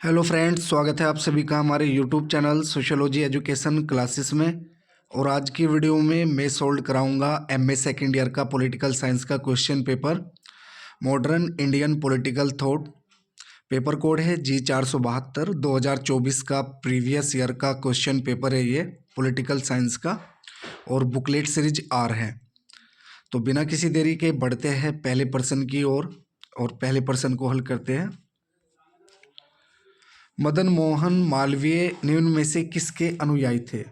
Hello friends, स्वागत है आप सभी का हमारे YouTube channel sociology education classes में। और आज की वीडियो में मैं सोल्व कराऊंगा एमए सेकेंड ईयर का पॉलिटिकल साइंस का question paper, modern Indian political thought. Paper code है G472। 2024 का प्रीवियस ईयर का क्वेश्चन पेपर है ये पॉलिटिकल साइंस का, और बुकलेट सीरीज आर है। तो बिना किसी देरी के बढ़ते हैं पहले प्रश्न की ओर और पहले प्रश्न को हल करते हैं। मदन मोहन मालवीय निम्न में से किसके अनुयायी थे?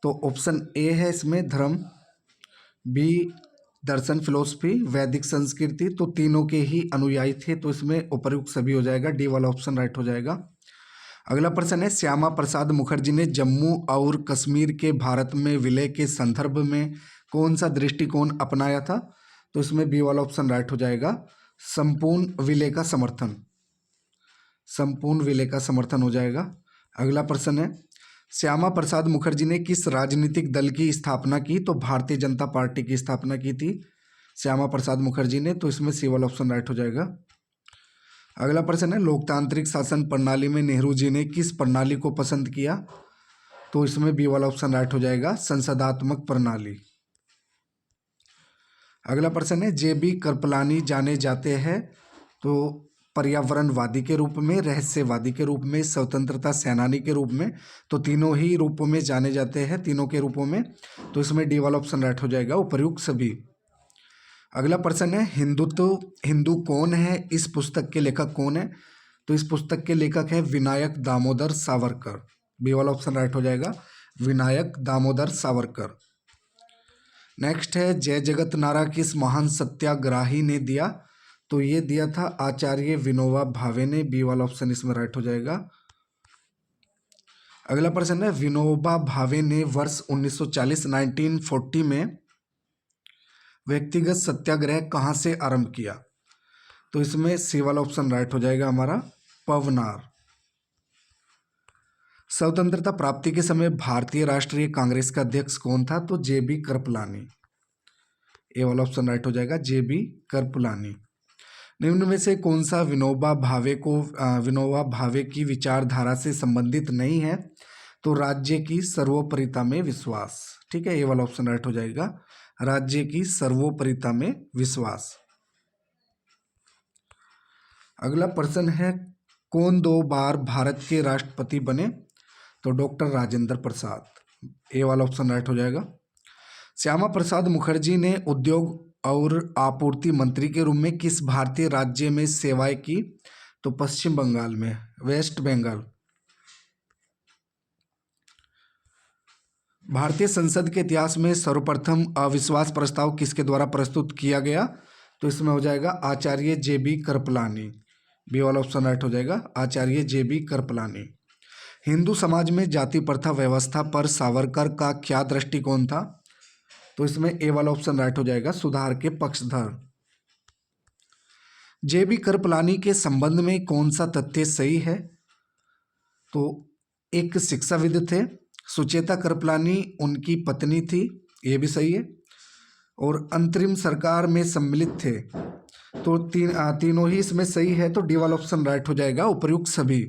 तो ऑप्शन ए है इसमें धर्म, बी दर्शन फिलोसफी, वैदिक संस्कृति। तो तीनों के ही अनुयायी थे, तो इसमें उपर्युक्त सभी हो जाएगा, डी वाला ऑप्शन राइट हो जाएगा। अगला प्रश्न है, श्यामा प्रसाद मुखर्जी ने जम्मू और कश्मीर के भारत में विलय के संदर्भ में कौन सा दृष्टिकोण अपनाया था? तो इसमें बी वाला ऑप्शन राइट हो जाएगा, संपूर्ण विलय का समर्थन। संपूर्ण विलय का समर्थन हो जाएगा। अगला प्रश्न है, श्यामा प्रसाद मुखर्जी ने किस राजनीतिक दल की स्थापना की? तो भारतीय जनता पार्टी की स्थापना की थी श्यामा प्रसाद मुखर्जी ने, तो इसमें सी वाला ऑप्शन राइट हो जाएगा। अगला प्रश्न है, लोकतांत्रिक शासन प्रणाली में नेहरू जी ने किस प्रणाली को पसंद किया? तो इसमें बी वाला ऑप्शन राइट हो जाएगा, संसदात्मक प्रणाली। अगला प्रश्न है, जे बी कृपलानी जाने जाते हैं तो पर्यावरणवादी के रूप में, रहस्यवादी के रूप में, स्वतंत्रता सेनानी के रूप में। तो तीनों ही रूपों में जाने जाते हैं, तीनों के रूपों में। तो इसमें डी वाला ऑप्शन राइट हो जाएगा, उपर्युक्त सभी। अगला प्रश्न है, हिंदू कौन है? इस पुस्तक के लेखक कौन है? तो इस पुस्तक के लेखक है विनायक दामोदर सावरकर। बी वाला ऑप्शन राइट हो जाएगा, विनायक दामोदर सावरकर। नेक्स्ट है, जय जगत नारा किस महान सत्याग्रही ने दिया? तो ये दिया था आचार्य विनोबा भावे ने। बी वाला ऑप्शन इसमें राइट हो जाएगा। अगला प्रश्न है, विनोबा भावे ने वर्ष 1940 में व्यक्तिगत सत्याग्रह कहाँ से आरंभ किया? तो इसमें सी वाला ऑप्शन राइट हो जाएगा हमारा, पवनार। स्वतंत्रता प्राप्ति के समय भारतीय राष्ट्रीय कांग्रेस का अध्यक्ष कौन था? तो जे.बी. कृपलानी। ए वाला ऑप्शन राइट हो जाएगा, जे.बी. कृपलानी। निम्न में से कौन सा विनोबा भावे की विचारधारा से संबंधित नहीं है? तो राज्य की सर्वोपरिता में विश्वास। ठीक है, ये वाला ऑप्शन राइट हो जाएगा, राज्य की सर्वोपरिता में विश्वास। अगला प्रश्न है, कौन 2 बार भारत के राष्ट्रपति बने? तो डॉक्टर राजेंद्र प्रसाद। ए वाला ऑप्शन राइट हो जाएगा। श्यामा प्रसाद मुखर्जी ने उद्योग और आपूर्ति मंत्री के रूप में किस भारतीय राज्य में सेवाएं की? तो पश्चिम बंगाल में, वेस्ट बंगाल। भारतीय संसद के इतिहास में सर्वप्रथम अविश्वास प्रस्ताव किसके द्वारा प्रस्तुत किया गया? तो इसमें हो जाएगा आचार्य जे.बी. कृपलानी। बी वाला ऑप्शन राइट हो जाएगा, आचार्य जे.बी. कृपलानी। हिंदू समाज में जाति प्रथा व्यवस्था पर सावरकर का क्या दृष्टिकोण था? तो इसमें ए वाला ऑप्शन राइट हो जाएगा, सुधार के पक्षधर। जे.बी. कृपलानी के संबंध में कौन सा तथ्य सही है? तो एक शिक्षाविद थे, सुचेता कृपलानी उनकी पत्नी थी, ये भी सही है। और अंतरिम सरकार में सम्मिलित थे। तो तीनों ही इसमें सही है, तो डी वाला ऑप्शन राइट हो जाएगा, उपर्युक्त सभी।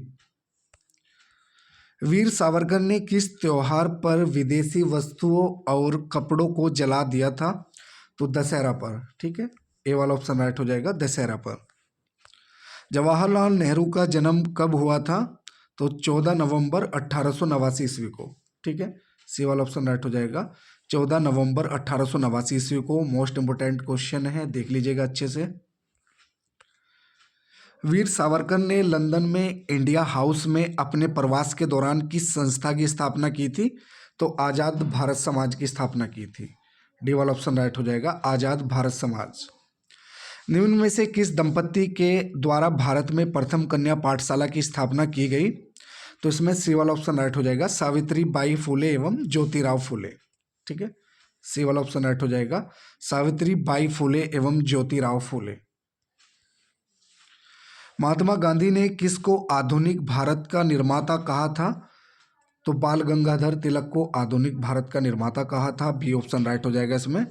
वीर सावरकर ने किस त्योहार पर विदेशी वस्तुओं और कपड़ों को जला दिया था? तो दशहरा पर। ठीक है, ए वाला ऑप्शन राइट हो जाएगा, दशहरा पर। जवाहरलाल नेहरू का जन्म कब हुआ था? तो 14 नवंबर 1889 ईस्वी को। ठीक है, सी वाला ऑप्शन राइट हो जाएगा, 14 नवंबर 1889 ईस्वी को। मोस्ट इंपोर्टेंट क्वेश्चन है, देख लीजिएगा अच्छे से। वीर सावरकर ने लंदन में इंडिया हाउस में अपने प्रवास के दौरान किस संस्था की स्थापना की थी? तो आज़ाद भारत समाज की स्थापना की थी। डी वाला ऑप्शन राइट हो जाएगा, आज़ाद भारत समाज। निम्न में से किस दंपत्ति के द्वारा भारत में प्रथम कन्या पाठशाला की स्थापना की गई? तो इसमें सी वाला ऑप्शन राइट हो जाएगा, सावित्री बाई फुले एवं ज्योतिराव फुले। ठीक है, सी वाला ऑप्शन राइट हो जाएगा, सावित्री बाई फुले एवं ज्योतिराव फुले। महात्मा गांधी ने किसको आधुनिक भारत का निर्माता कहा था? तो बाल गंगाधर तिलक को आधुनिक भारत का निर्माता कहा था। बी ऑप्शन राइट हो जाएगा इसमें।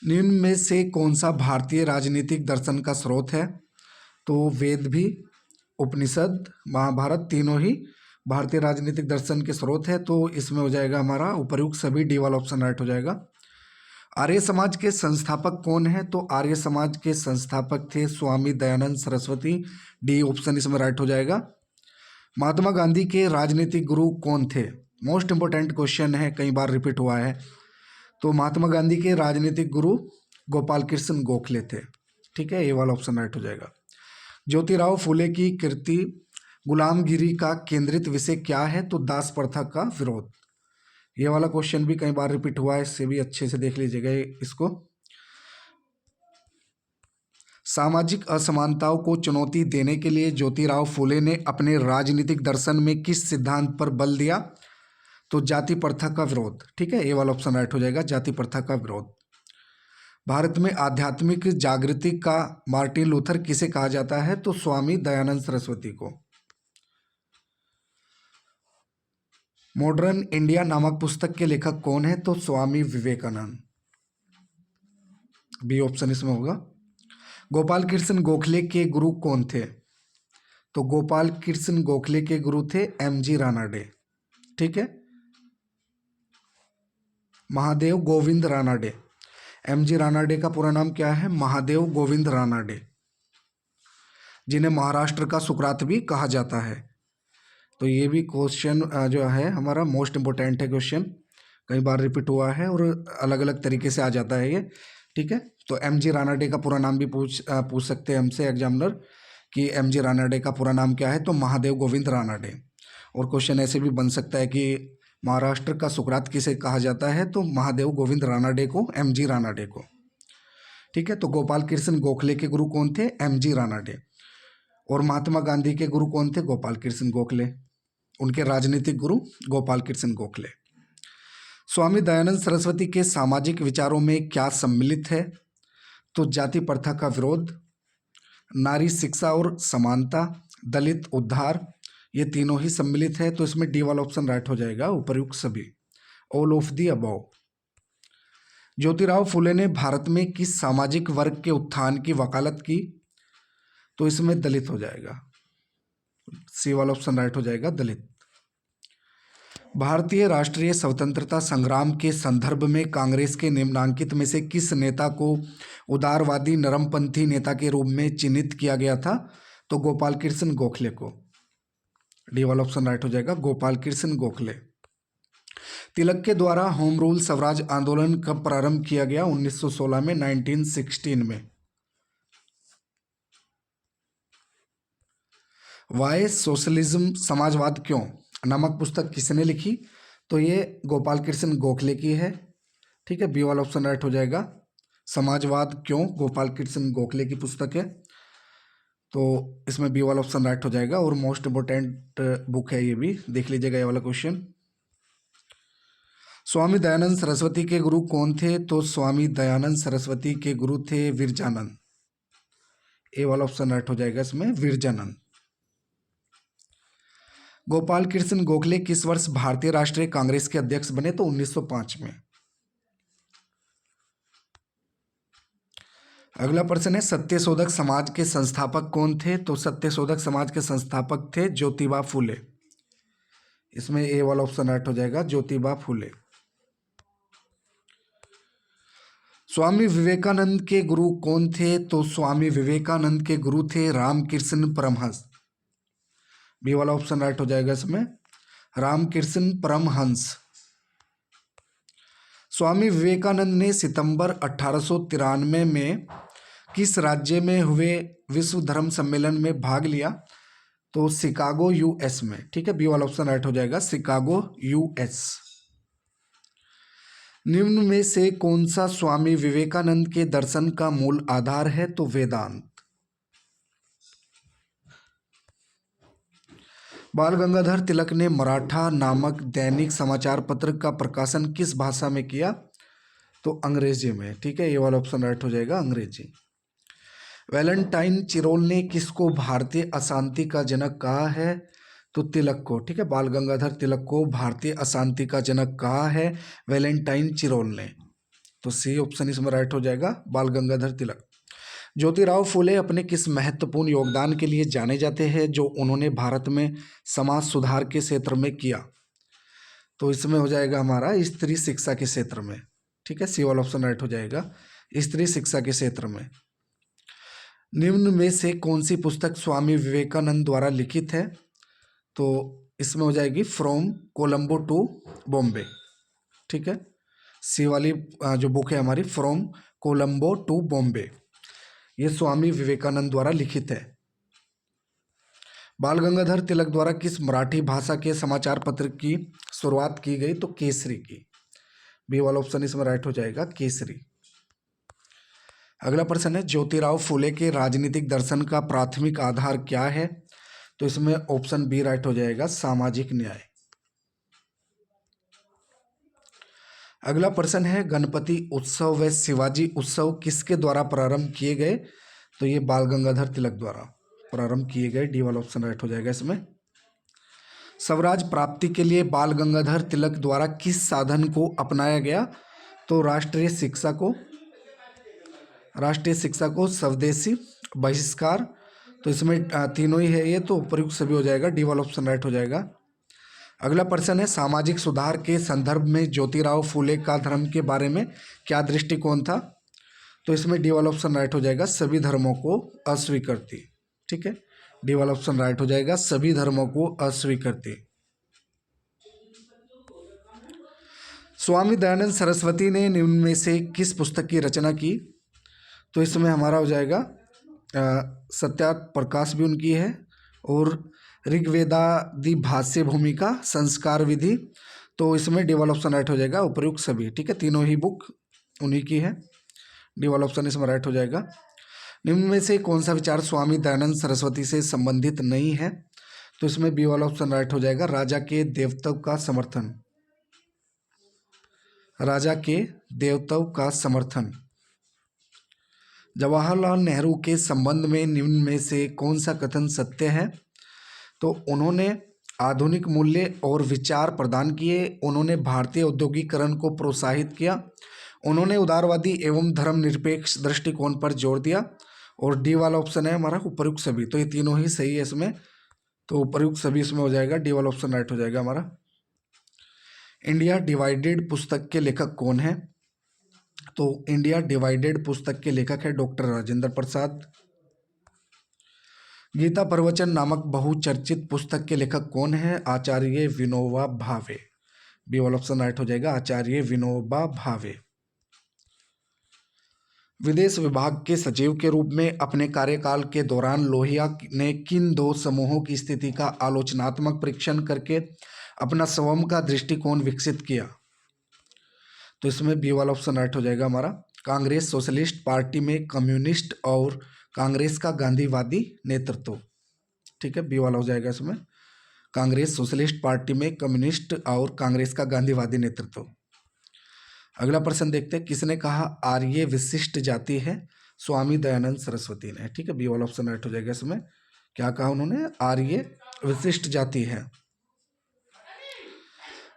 निम्न में से कौन सा भारतीय राजनीतिक दर्शन का स्रोत है? तो वेद भी, उपनिषद, महाभारत तीनों ही भारतीय राजनीतिक दर्शन के स्रोत है। तो इसमें हो जाएगा हमारा उपर्युक्त सभी, डी वाला ऑप्शन राइट हो जाएगा। आर्य समाज के संस्थापक कौन है? तो आर्य समाज के संस्थापक थे स्वामी दयानंद सरस्वती, डी ऑप्शन इसमें राइट हो जाएगा। महात्मा गांधी के राजनीतिक गुरु कौन थे? मोस्ट इंपोर्टेंट क्वेश्चन है, कई बार रिपीट हुआ है। तो महात्मा गांधी के राजनीतिक गुरु गोपाल कृष्ण गोखले थे। ठीक है, ये वाला ऑप्शन राइट हो जाएगा। ज्योतिराव फुले की कृति गुलामगिरी का केंद्रित विषय क्या है? तो दास प्रथा का विरोध। ये वाला क्वेश्चन भी कई बार रिपीट हुआ है, इससे भी अच्छे से देख लीजिएगा इसको। सामाजिक असमानताओं को चुनौती देने के लिए ज्योतिराव फुले ने अपने राजनीतिक दर्शन में किस सिद्धांत पर बल दिया? तो जाति प्रथा का विरोध। ठीक है, ये वाला ऑप्शन राइट हो जाएगा, जाति प्रथा का विरोध। भारत में आध्यात्मिक जागृति का मार्टिन लूथर किसे कहा जाता है? तो स्वामी दयानंद सरस्वती को। मॉडर्न इंडिया नामक पुस्तक के लेखक कौन है? तो स्वामी विवेकानंद, बी ऑप्शन इसमें होगा। गोपाल कृष्ण गोखले के गुरु कौन थे? तो गोपाल कृष्ण गोखले के गुरु थे एमजी रानाडे। ठीक है, महादेव गोविंद रानाडे। एमजी रानाडे का पूरा नाम क्या है? महादेव गोविंद रानाडे, जिन्हें महाराष्ट्र का सुकरात भी कहा जाता है। तो ये भी क्वेश्चन जो है हमारा मोस्ट इंपोर्टेंट है क्वेश्चन, कई बार रिपीट हुआ है और अलग अलग तरीके से आ जाता है ये। ठीक है, तो एमजी रानाडे का पूरा नाम भी पूछ सकते हैं हमसे एग्जामिनर कि एमजी रानाडे का पूरा नाम क्या है? तो महादेव गोविंद रानाडे। और क्वेश्चन ऐसे भी बन सकता है कि महाराष्ट्र का सुकरात किसे कहा जाता है? तो महादेव गोविंद रानाडे को, एमजी रानाडे को। ठीक है, तो गोपाल कृष्ण गोखले के गुरु कौन थे? एमजी रानाडे। और महात्मा गांधी के गुरु कौन थे? गोपाल कृष्ण गोखले, उनके राजनीतिक गुरु गोपाल कृष्ण गोखले। स्वामी दयानंद सरस्वती के सामाजिक विचारों में क्या सम्मिलित है? तो जाति प्रथा का विरोध, नारी शिक्षा और समानता, दलित उद्धार, ये तीनों ही सम्मिलित है। तो इसमें डी वाला ऑप्शन राइट हो जाएगा, उपर्युक्त सभी, all of the above. Jyotirao Phule ने भारत में किस सामाजिक वर्ग के उत्थान की वकालत की? तो इसमें दलित हो जाएगा, सी वाला ऑप्शन राइट हो जाएगा, दलित। भारतीय राष्ट्रीय स्वतंत्रता संग्राम के संदर्भ में कांग्रेस के निम्नांकित में से किस नेता को उदारवादी नरमपंथी नेता के रूप में चिन्हित किया गया था? तो गोपाल कृष्ण गोखले को, डी वाला ऑप्शन राइट हो जाएगा, गोपाल कृष्ण गोखले। तिलक के द्वारा होम रूल स्वराज आंदोलन कब प्रारंभ किया गया? 1916 में, 1916 में। वाई सोशलिज्म समाजवाद क्यों नामक पुस्तक किसने लिखी? तो ये गोपाल कृष्ण गोखले की है। ठीक है, बी वाला ऑप्शन राइट हो जाएगा, समाजवाद क्यों गोपाल कृष्ण गोखले की पुस्तक है। तो इसमें बी वाला ऑप्शन राइट हो जाएगा। और मोस्ट इंपोर्टेंट बुक है ये भी, देख लीजिएगा ये वाला क्वेश्चन। स्वामी दयानंद सरस्वती के गुरु कौन थे? तो स्वामी दयानंद सरस्वती के गुरु थे विरजानंद, ए वाला ऑप्शन राइट हो जाएगा इसमें, विरजानंद। गोपाल कृष्ण गोखले किस वर्ष भारतीय राष्ट्रीय कांग्रेस के अध्यक्ष बने? तो 1905 में। अगला प्रश्न है, सत्यशोधक समाज के संस्थापक कौन थे? तो सत्यशोधक समाज के संस्थापक थे ज्योतिबा फुले, इसमें ए वाला ऑप्शन राइट हो जाएगा, ज्योतिबा फुले। स्वामी विवेकानंद के गुरु कौन थे? तो स्वामी विवेकानंद के गुरु थे रामकृष्ण परमहंस, बी वाला ऑप्शन राइट हो जाएगा इसमें, रामकृष्ण परमहंस। स्वामी विवेकानंद ने सितंबर 1893 में किस राज्य में हुए विश्व धर्म सम्मेलन में भाग लिया? तो शिकागो यूएस में। ठीक है, बी वाला ऑप्शन राइट हो जाएगा, शिकागो यूएस। निम्न में से कौन सा स्वामी विवेकानंद के दर्शन का मूल आधार है? तो वेदांत। बाल गंगाधर तिलक ने मराठा नामक दैनिक समाचार पत्र का प्रकाशन किस भाषा में किया? तो अंग्रेजी में। ठीक है, ये वाला ऑप्शन राइट हो जाएगा, अंग्रेजी। वैलेंटाइन चिरोल ने किसको भारतीय अशांति का जनक कहा है? तो तिलक को। ठीक है, बाल गंगाधर तिलक को भारतीय अशांति का जनक कहा है वैलेंटाइन चिरोल ने। तो सी ऑप्शन इसमें राइट हो जाएगा, बाल गंगाधर तिलक। ज्योतिराव फूले अपने किस महत्वपूर्ण योगदान के लिए जाने जाते हैं जो उन्होंने भारत में समाज सुधार के क्षेत्र में किया? तो इसमें हो जाएगा हमारा स्त्री शिक्षा के क्षेत्र में। ठीक है, सी वाला ऑप्शन राइट हो जाएगा, स्त्री शिक्षा के क्षेत्र में। निम्न में से कौन सी पुस्तक स्वामी विवेकानंद द्वारा लिखित है? तो इसमें हो जाएगी फ्रॉम कोलंबो टू बॉम्बे। ठीक है, सी वाली जो बुक है हमारी फ्रॉम कोलंबो टू बॉम्बे, ये स्वामी विवेकानंद द्वारा लिखित है। बाल गंगाधर तिलक द्वारा किस मराठी भाषा के समाचार पत्र की शुरुआत की गई? तो केसरी की। बी वाला ऑप्शन इसमें राइट हो जाएगा, केसरी। अगला प्रश्न है, ज्योतिराव फूले के राजनीतिक दर्शन का प्राथमिक आधार क्या है? तो इसमें ऑप्शन बी राइट हो जाएगा, सामाजिक न्याय। अगला प्रश्न है, गणपति उत्सव व शिवाजी उत्सव किसके द्वारा प्रारंभ किए गए? तो ये बाल गंगाधर तिलक द्वारा प्रारंभ किए गए। डी वाला ऑप्शन राइट हो जाएगा इसमें। स्वराज प्राप्ति के लिए बाल गंगाधर तिलक द्वारा किस साधन को अपनाया गया? तो राष्ट्रीय शिक्षा को स्वदेशी बहिष्कार। तो इसमें तीनों ही है ये, तो प्रयुक्त सभी हो जाएगा। डी वाला ऑप्शन राइट हो जाएगा। अगला प्रश्न है, सामाजिक सुधार के संदर्भ में ज्योतिराव फूले का धर्म के बारे में क्या दृष्टिकोण था? तो इसमें डी वाला ऑप्शन राइट हो जाएगा, सभी धर्मों को अस्वीकृति। ठीक है, डी वाला ऑप्शन राइट हो जाएगा, सभी धर्मों को अस्वीकृति। स्वामी दयानंद सरस्वती ने निम्न में से किस पुस्तक की रचना की? तो इसमें हमारा हो जाएगा सत्यार्थ प्रकाश भी उनकी है, और ऋग्वेदादि भाष्य भूमिका, संस्कार विधि। तो इसमें डी वाला ऑप्शन राइट हो जाएगा, उपयुक्त सभी। ठीक है, तीनों ही बुक उन्हीं की है। डी वाला ऑप्शन इसमें राइट हो जाएगा। निम्न में से कौन सा विचार स्वामी दयानंद सरस्वती से संबंधित नहीं है? तो इसमें बी वाला ऑप्शन राइट हो जाएगा, राजा के देवत्व का समर्थन। राजा के देवत्व का समर्थन। जवाहरलाल नेहरू के संबंध में निम्न में से कौन सा कथन सत्य है? तो उन्होंने आधुनिक मूल्य और विचार प्रदान किए, उन्होंने भारतीय औद्योगिकरण को प्रोत्साहित किया, उन्होंने उदारवादी एवं धर्मनिरपेक्ष दृष्टिकोण पर जोर दिया, और डी वाला ऑप्शन है हमारा उपयुक्त सभी। तो ये तीनों ही सही है इसमें, तो उपयुक्त सभी इसमें हो जाएगा। डी वाला ऑप्शन राइट हो जाएगा हमारा। इंडिया डिवाइडेड पुस्तक के लेखक कौन है? तो इंडिया डिवाइडेड पुस्तक के लेखक है डॉक्टर राजेंद्र प्रसाद। गीता प्रवचन नामक बहुचर्चित पुस्तक के लेखक कौन है? आचार्य विनोबा भावे। बी वाला ऑप्शन राइट हो जाएगा, आचार्य विनोबा भावे। विदेश विभाग के सचिव के रूप में अपने कार्यकाल के दौरान लोहिया ने किन दो समूहों की स्थिति का आलोचनात्मक परीक्षण करके अपना स्वयं का दृष्टिकोण विकसित किया? तो इसमें बी वाला ऑप्शन राइट हो जाएगा हमारा, कांग्रेस सोशलिस्ट पार्टी में कम्युनिस्ट और कांग्रेस का गांधीवादी नेतृत्व। ठीक है, बी वाला हो जाएगा इसमें, कांग्रेस सोशलिस्ट पार्टी में कम्युनिस्ट और कांग्रेस का गांधीवादी नेतृत्व। अगला प्रश्न देखते हैं, किसने कहा आर्य विशिष्ट जाति है? स्वामी दयानंद सरस्वती ने। ठीक है, बी वाला ऑप्शन राइट हो जाएगा इसमें। क्या कहा उन्होंने? आर्य विशिष्ट जाति है।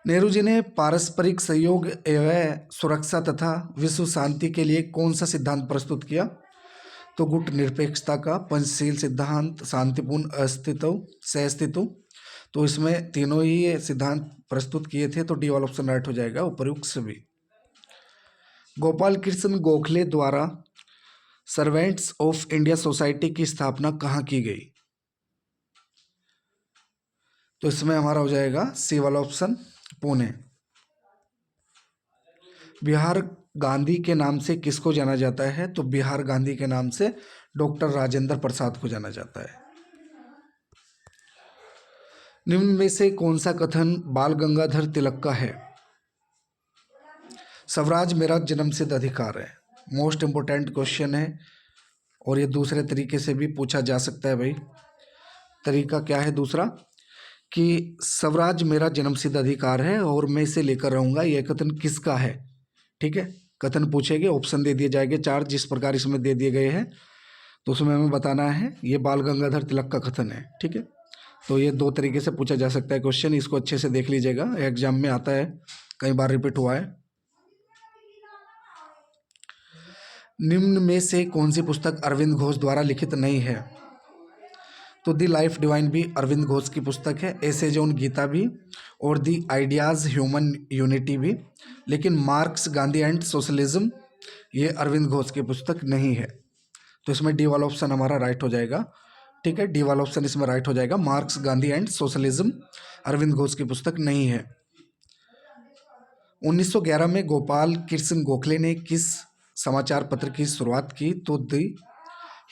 नेहरू जी ने पारस्परिक सहयोग एवं सुरक्षा तथा विश्व शांति के लिए कौन सा सिद्धांत प्रस्तुत किया? तो गुट निरपेक्षता का, पंचशील सिद्धांत, शांतिपूर्ण अस्तित्व, सहअस्तित्व। तो इसमें तीनों ही ये सिद्धांत प्रस्तुत किए थे, तो डी वाला ऑप्शन राइट हो जाएगा, उपयुक्त सभी। गोपाल कृष्ण गोखले द्वारा सर्वेंट्स ऑफ इंडिया सोसाइटी की स्थापना कहाँ की गई? तो इसमें हमारा हो जाएगा सी वाला ऑप्शन, पुणे। बिहार गांधी के नाम से किसको जाना जाता है? तो बिहार गांधी के नाम से डॉक्टर राजेंद्र प्रसाद को जाना जाता है। निम्न में से कौन सा कथन बाल गंगाधर तिलक का है? स्वराज मेरा जन्मसिद्ध अधिकार है। मोस्ट इम्पोर्टेंट क्वेश्चन है, और ये दूसरे तरीके से भी पूछा जा सकता है भाई। तरीका क्या है दूसरा? कि स्वराज मेरा जन्मसिद्ध अधिकार है और मैं इसे लेकर रहूंगा, यह कथन किसका है? ठीक है, कथन पूछेंगे, ऑप्शन दे दिए जाएंगे 4 जिस प्रकार इसमें दे दिए गए हैं, तो उसमें हमें बताना है ये बाल गंगाधर तिलक का कथन है। ठीक है, तो ये 2 तरीके से पूछा जा सकता है क्वेश्चन, इसको अच्छे से देख लीजिएगा, एग्जाम में आता है, कई बार रिपीट हुआ है। निम्न में से कौन सी पुस्तक अरविंद घोष द्वारा लिखित नहीं है? तो दी लाइफ डिवाइन भी अरविंद घोष की पुस्तक है, एसेज ऑन गीता भी, और दी आइडियाज़ ह्यूमन यूनिटी भी। लेकिन मार्क्स, गांधी एंड सोशलिज्म ये अरविंद घोष की पुस्तक नहीं है। तो इसमें डी वाला ऑप्शन हमारा राइट हो जाएगा। ठीक है, डी वाला ऑप्शन इसमें राइट हो जाएगा। Marx, Gandhi and socialism Arvind Ghosh की पुस्तक नहीं है। 1911 में गोपाल कृष्ण गोखले ने किस समाचार पत्र की शुरुआत की? तो दी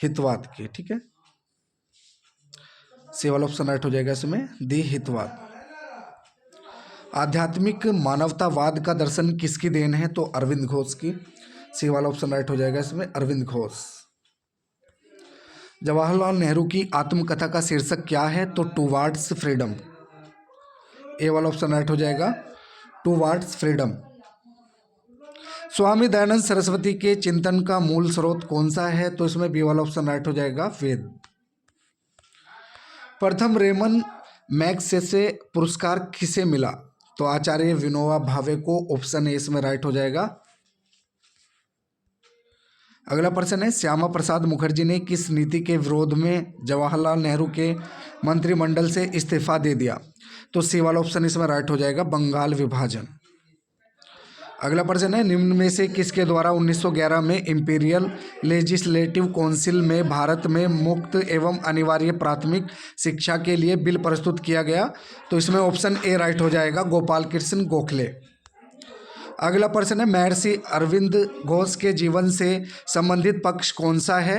हितवाद की। ठीक है, सी वाला ऑप्शन राइट हो जाएगा इसमें, दी हितवाद। आध्यात्मिक मानवतावाद का दर्शन किसकी देन है? तो अरविंद घोष की। सी वाला ऑप्शन राइट हो जाएगा इसमें, अरविंद घोष। जवाहरलाल नेहरू की आत्मकथा का शीर्षक क्या है? तो टूवार्ड्स फ्रीडम। ए वाला ऑप्शन राइट हो जाएगा, टूवार्ड्स फ्रीडम। स्वामी दयानंद सरस्वती के चिंतन का मूल स्रोत कौन सा है? तो इसमें बी वाला ऑप्शन राइट हो जाएगा, वेद। प्रथम रेमन मैग्सेसे पुरस्कार किसे मिला? तो आचार्य विनोबा भावे को। ऑप्शन ए इसमें राइट हो जाएगा। अगला प्रश्न है, श्यामा प्रसाद मुखर्जी ने किस नीति के विरोध में जवाहरलाल नेहरू के मंत्रिमंडल से इस्तीफा दे दिया? तो सी वाला ऑप्शन इसमें राइट हो जाएगा, बंगाल विभाजन। अगला प्रश्न है, निम्न में से किसके द्वारा 1911 में इंपीरियल लेजिस्लेटिव काउंसिल में भारत में मुक्त एवं अनिवार्य प्राथमिक शिक्षा के लिए बिल प्रस्तुत किया गया? तो इसमें ऑप्शन ए राइट हो जाएगा, गोपाल कृष्ण गोखले। अगला प्रश्न है, महर्षि अरविंद घोष के जीवन से संबंधित पक्ष कौन सा है?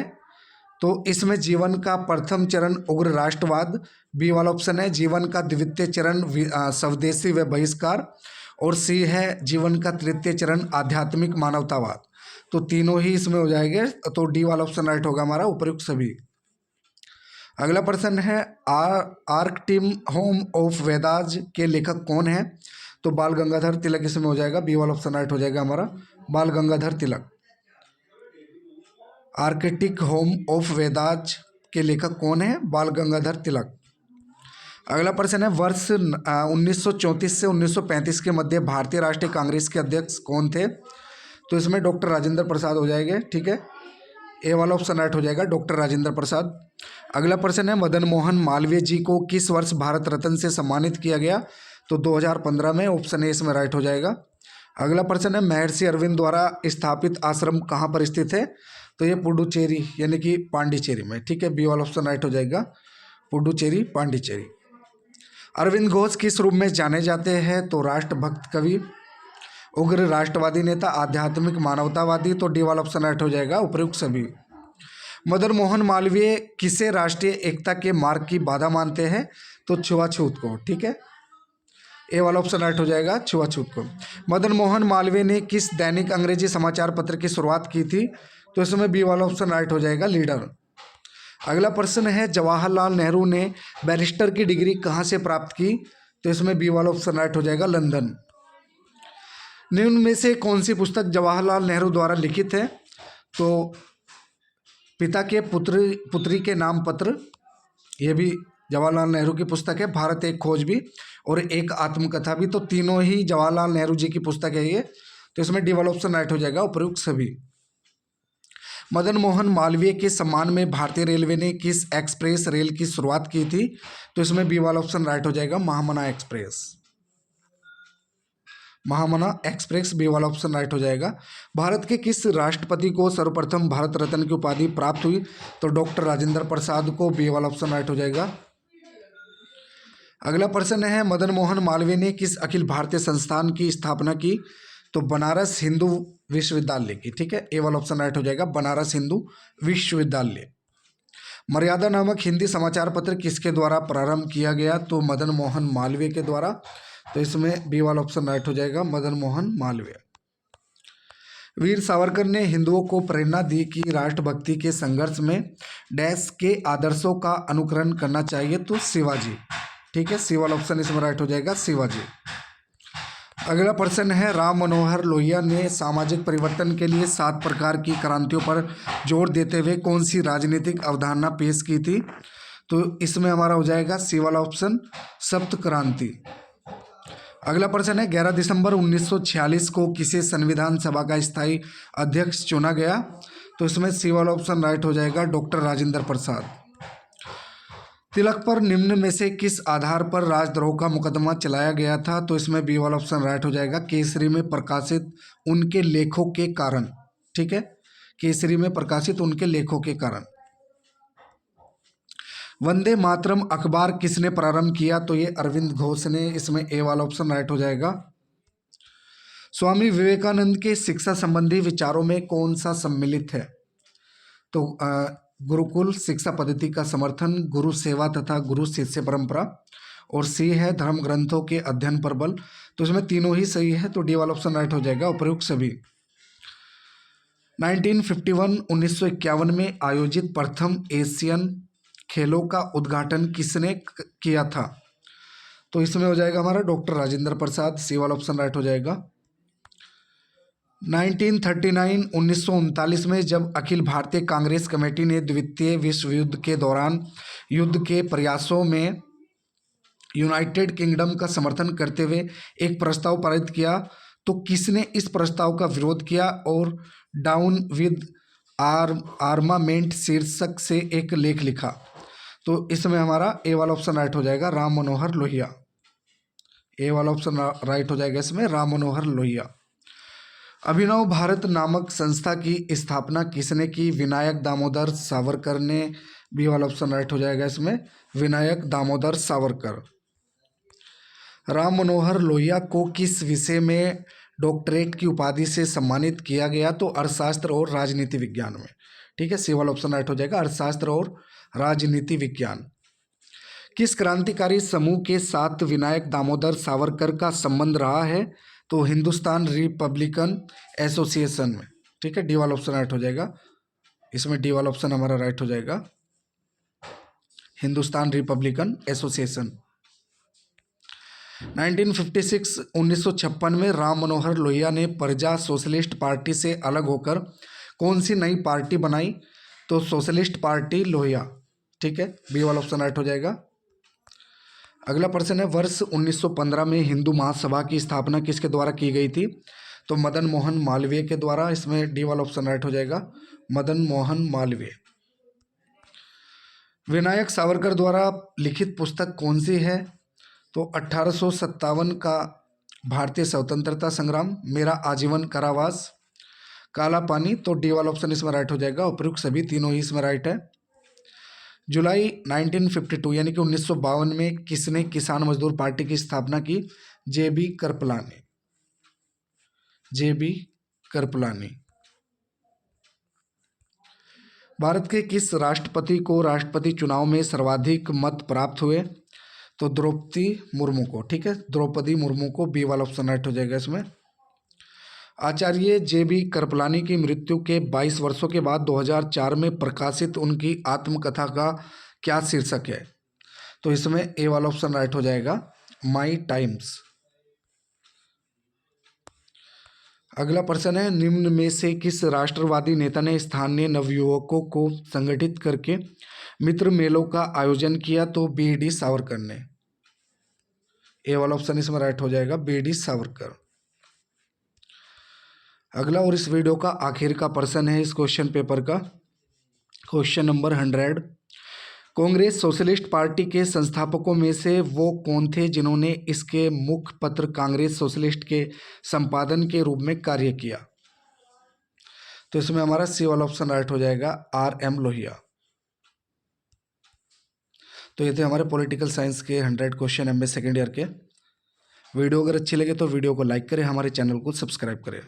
तो इसमें जीवन का प्रथम चरण उग्र राष्ट्रवाद, बी वाला ऑप्शन है जीवन का द्वितीय चरण स्वदेशी व बहिष्कार, और सी है जीवन का तृतीय चरण आध्यात्मिक मानवतावाद। तो तीनों ही इसमें हो जाएंगे, तो डी वाला ऑप्शन राइट होगा हमारा, उपयुक्त सभी। अगला प्रश्न है, आर्कटिम होम ऑफ वेदाज के लेखक कौन है? तो बाल गंगाधर तिलक इसमें हो जाएगा, बी वाला ऑप्शन राइट हो जाएगा हमारा, बाल Gangadhar Tilak. Arctic home of Vedas के लेखक कौन है? बाल गंगाधर तिलक। अगला प्रश्न है, वर्ष 1934 से 1935 के मध्य भारतीय राष्ट्रीय कांग्रेस के अध्यक्ष कौन थे? तो इसमें डॉक्टर राजेंद्र प्रसाद हो जाएंगे। ठीक है, ए वाला ऑप्शन राइट हो जाएगा, डॉक्टर राजेंद्र प्रसाद। अगला प्रश्न है, मदन मोहन मालवीय जी को किस वर्ष भारत रत्न से सम्मानित किया गया? तो 2015 में, ऑप्शन ए इसमें राइट हो जाएगा। अगला प्रश्न है, महर्षि अरविंद द्वारा स्थापित आश्रम कहाँ पर स्थित है? तो ये पुडुचेरी यानी कि पांडिचेरी में। ठीक है, बी वाला ऑप्शन राइट हो जाएगा, पुडुचेरी पांडिचेरी। अरविंद घोष किस रूप में जाने जाते हैं? तो राष्ट्रभक्त कवि, उग्र राष्ट्रवादी नेता, आध्यात्मिक मानवतावादी। तो डी वाला ऑप्शन राइट हो जाएगा, उपयुक्त सभी। मदन मोहन मालवीय किसे राष्ट्रीय एकता के मार्ग की बाधा मानते हैं? तो छुआछूत को। ठीक है, ए वाला ऑप्शन राइट हो जाएगा, छुआछूत को। मदन मोहन मालवीय ने किस दैनिक अंग्रेजी समाचार पत्र की शुरुआत की थी? तो इसमें बी वाला ऑप्शन राइट हो जाएगा, लीडर। अगला प्रश्न है, जवाहरलाल नेहरू ने बैरिस्टर की डिग्री कहाँ से प्राप्त की? तो इसमें बी वाला ऑप्शन राइट हो जाएगा, लंदन। निम्न में से कौन सी पुस्तक जवाहरलाल नेहरू द्वारा लिखित है? तो पिता के पुत्री के नाम पत्र, ये भी जवाहरलाल नेहरू की पुस्तक है। भारत एक खोज भी, और एक आत्मकथा भी। तो तीनों ही जवाहरलाल नेहरू जी की पुस्तक है ये। तो इसमें डी वाला ऑप्शन राइट हो जाएगा, उपयुक्त सभी। मदन मोहन मालवीय के सम्मान में भारतीय रेलवे ने किस एक्सप्रेस रेल की शुरुआत की थी? तो इसमें बी वाला ऑप्शन राइट हो जाएगा, महामना एक्सप्रेस। महामना एक्सप्रेस, बी वाला ऑप्शन राइट हो जाएगा। भारत के किस राष्ट्रपति को सर्वप्रथम भारत रत्न की उपाधि प्राप्त हुई? तो डॉक्टर राजेंद्र प्रसाद को, बी वाला ऑप्शन राइट हो जाएगा। अगला प्रश्न है, मदन मोहन मालवीय ने किस अखिल भारतीय संस्थान की स्थापना की? तो बनारस हिंदू विश्वविद्यालय की। ठीक है, ए वाला ऑप्शन राइट हो जाएगा, बनारस हिंदू विश्वविद्यालय। मर्यादा नामक हिंदी समाचार पत्र किसके द्वारा प्रारंभ किया गया? तो मदन मोहन मालवीय के द्वारा। तो इसमें बी वाला ऑप्शन राइट हो जाएगा, मदन मोहन मालवीय। वीर सावरकर ने हिंदुओं को प्रेरणा दी कि राष्ट्रभक्ति के संघर्ष में डैश के आदर्शों का अनुकरण करना चाहिए? तो शिवाजी। ठीक है, सी वाला ऑप्शन इसमें राइट हो जाएगा, शिवाजी। अगला प्रश्न है, राम मनोहर लोहिया ने सामाजिक परिवर्तन के लिए 7 प्रकार की क्रांतियों पर जोर देते हुए कौन सी राजनीतिक अवधारणा पेश की थी? तो इसमें हमारा हो जाएगा सी वाला ऑप्शन, सप्त क्रांति। अगला प्रश्न है 11 दिसंबर 1946 को किसे संविधान सभा का स्थायी अध्यक्ष चुना गया? तो इसमें सी वाला ऑप्शन राइट हो जाएगा, डॉक्टर राजेंद्र प्रसाद। तिलक पर निम्न में से किस आधार पर राजद्रोह का मुकदमा चलाया गया था? तो इसमें बी वाला ऑप्शन राइट हो जाएगा, केसरी में प्रकाशित उनके लेखों के कारण। ठीक है, केसरी में प्रकाशित उनके लेखों के कारण। वंदे मातरम अखबार किसने प्रारंभ किया? तो ये अरविंद घोष ने, इसमें ए वाला ऑप्शन राइट हो जाएगा। स्वामी विवेकानंद के शिक्षा संबंधी विचारों में कौन सा सम्मिलित है? तो गुरुकुल शिक्षा पद्धति का समर्थन, गुरु सेवा तथा गुरु शिष्य परंपरा, और सी है धर्म ग्रंथों के अध्ययन पर बल। तो इसमें तीनों ही सही है, तो डी वाला ऑप्शन राइट हो जाएगा, उपयुक्त सभी। 1951 में आयोजित प्रथम एशियन खेलों का उद्घाटन किसने किया था? तो इसमें हो जाएगा हमारा डॉक्टर राजेंद्र प्रसाद, सी वाला ऑप्शन राइट हो जाएगा। 1939 में जब अखिल भारतीय कांग्रेस कमेटी ने द्वितीय विश्व युद्ध के दौरान युद्ध के प्रयासों में यूनाइटेड किंगडम का समर्थन करते हुए एक प्रस्ताव पारित किया, तो किसने इस प्रस्ताव का विरोध किया और डाउन विद आर्मामेंट शीर्षक से एक लेख लिखा? तो इसमें हमारा ए वाला ऑप्शन राइट हो जाएगा, राम मनोहर लोहिया। ए वाला ऑप्शन राइट हो जाएगा इसमें, राम मनोहर लोहिया। अभिनव भारत नामक संस्था की स्थापना किसने की? विनायक दामोदर सावरकर ने, बी वाला ऑप्शन राइट हो जाएगा इसमें, विनायक दामोदर सावरकर। राम मनोहर लोहिया को किस विषय में डॉक्टरेट की उपाधि से सम्मानित किया गया? तो अर्थशास्त्र और राजनीति विज्ञान में। ठीक है, सी वाला ऑप्शन राइट हो जाएगा, अर्थशास्त्र और राजनीति विज्ञान। किस क्रांतिकारी समूह के साथ विनायक दामोदर सावरकर का संबंध रहा है? तो हिंदुस्तान रिपब्लिकन एसोसिएशन में। ठीक है, डी वाला ऑप्शन राइट हो जाएगा, इसमें डी वाला ऑप्शन हमारा राइट हो जाएगा, हिंदुस्तान रिपब्लिकन एसोसिएशन। 1956 में राम मनोहर लोहिया ने प्रजा सोशलिस्ट पार्टी से अलग होकर कौन सी नई पार्टी बनाई? तो सोशलिस्ट पार्टी लोहिया। ठीक है, बी वाला ऑप्शन राइट हो जाएगा। अगला प्रश्न है, वर्ष 1915 में हिंदू महासभा की स्थापना किसके द्वारा की गई थी? तो मदन मोहन मालवीय के द्वारा, इसमें डी वाला ऑप्शन राइट हो जाएगा, मदन मोहन मालवीय। विनायक सावरकर द्वारा लिखित पुस्तक कौन सी है? तो 1857 का भारतीय स्वतंत्रता संग्राम, मेरा आजीवन कारावास, काला पानी। तो डी वाला ऑप्शन इसमें राइट हो जाएगा, उपयुक्त सभी तीनों ही इसमें राइट है। जुलाई 1952 यानी कि 1952 में किसने किसान मजदूर पार्टी की स्थापना की? जे.बी. कृपलानी, जे.बी. कृपलानी। भारत के किस राष्ट्रपति को राष्ट्रपति चुनाव में सर्वाधिक मत प्राप्त हुए? तो द्रौपदी मुर्मू को। ठीक है, द्रौपदी मुर्मू को, बी वाला ऑप्शन राइट हो जाएगा इसमें। आचार्य जे.बी. कृपलानी की मृत्यु के 22 वर्षों के बाद 2004 में प्रकाशित उनकी आत्मकथा का क्या शीर्षक है? तो इसमें ए वाला ऑप्शन राइट हो जाएगा, माई टाइम्स। अगला प्रश्न है, निम्न में से किस राष्ट्रवादी नेता ने स्थानीय नवयुवकों को संगठित करके मित्र मेलों का आयोजन किया? तो बी.डी. सावरकर ने। ए वाला ऑप्शन इसमें राइट हो जाएगा, बी.डी. सावरकर। अगला और इस वीडियो का आखिर का प्रश्न है इस क्वेश्चन पेपर का, question number 100। Congress socialist party के संस्थापकों में से वो कौन थे जिन्होंने इसके मुख्य पत्र कांग्रेस सोशलिस्ट के संपादन के रूप में कार्य किया? तो इसमें हमारा सी वाला ऑप्शन राइट हो जाएगा, R.M. लोहिया। तो ये थे हमारे पॉलिटिकल साइंस के 100 क्वेश्चन MA सेकेंड ईयर के। वीडियो अगर अच्छी लगे तो वीडियो को लाइक करें, हमारे चैनल को सब्सक्राइब करें।